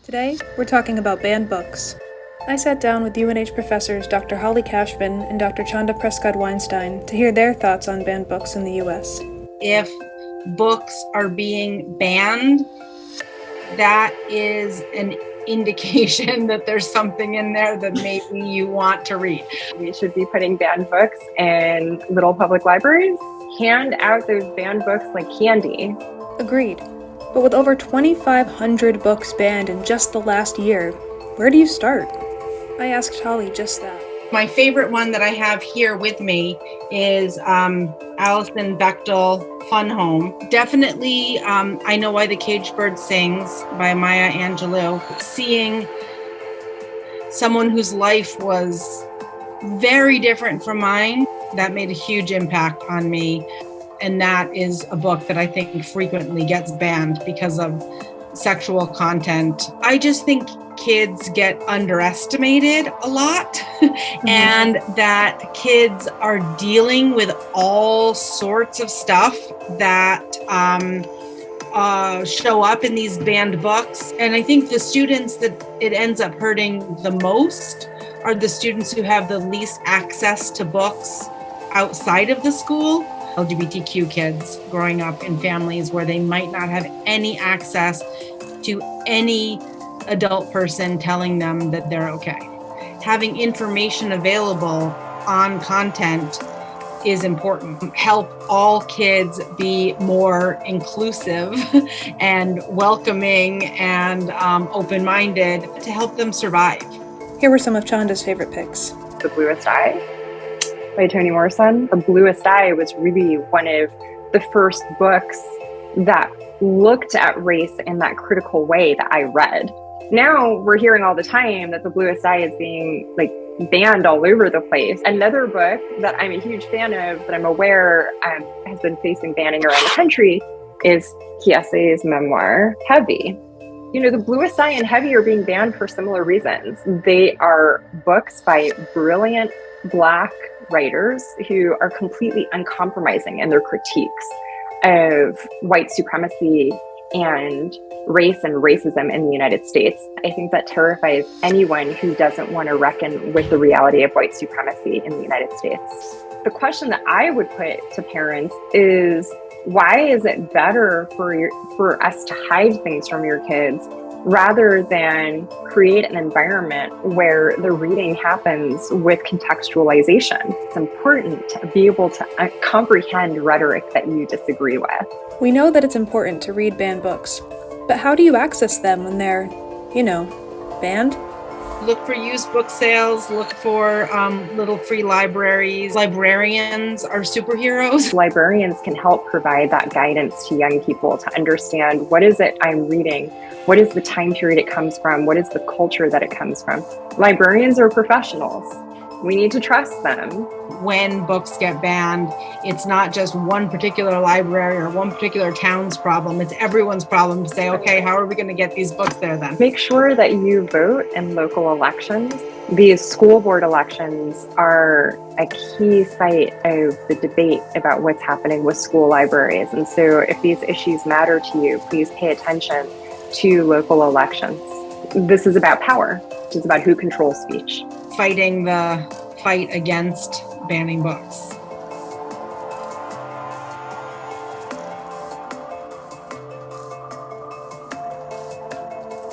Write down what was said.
Today, we're talking about banned books. I sat down with UNH professors Dr. Holly Cashman and Dr. Chanda Prescod-Weinstein to hear their thoughts on banned books in the U.S. If books are being banned, that is an indication that there's something in there that maybe you want to read. We should be putting banned books in little public libraries. Hand out those banned books like candy. Agreed. But with over 2,500 books banned in just the last year, where do you start? I asked Holly just that. My favorite one that I have here with me is Alison Bechtel, Fun Home. Definitely, I Know Why the Caged Bird Sings by Maya Angelou. Seeing someone whose life was very different from mine, that made a huge impact on me. And that is a book that I think frequently gets banned because of sexual content. I just think kids get underestimated a lot and that kids are dealing with all sorts of stuff that show up in these banned books. And I think the students that it ends up hurting the most are the students who have the least access to books outside of the school. LGBTQ kids growing up in families where they might not have any access to any adult person telling them that they're okay. Having information available on content is important. Help all kids be more inclusive and welcoming and open-minded to help them survive. Here were some of Chanda's favorite picks. The Bluest Eye by Toni Morrison. The Bluest Eye was really one of the first books that looked at race in that critical way that I read. Now we're hearing all the time that The Bluest Eye is being banned all over the place. Another book that I'm a huge fan of, that I'm aware has been facing banning around the country, is Kiesi's memoir, Heavy. You know, The Bluest Eye and Heavy are being banned for similar reasons. They are books by brilliant Black writers who are completely uncompromising in their critiques of white supremacy and race and racism in the United States. I think that terrifies anyone who doesn't want to reckon with the reality of white supremacy in the United States. The question that I would put to parents is, why is it better for us to hide things from your kids rather than create an environment where the reading happens with contextualization? It's important to be able to comprehend rhetoric that you disagree with. We know that it's important to read banned books, but how do you access them when they're, banned? Look for used book sales, look for little free libraries. Librarians are superheroes. Librarians can help provide that guidance to young people to understand, what is it I'm reading? What is the time period it comes from? What is the culture that it comes from? Librarians are professionals. We need to trust them. When books get banned, it's not just one particular library or one particular town's problem. It's everyone's problem to say, okay, how are we going to get these books there then? Make sure that you vote in local elections. These school board elections are a key site of the debate about what's happening with school libraries. And so if these issues matter to you, please pay attention to local elections. This is about power. It's about who controls speech. Fighting the fight against banning books.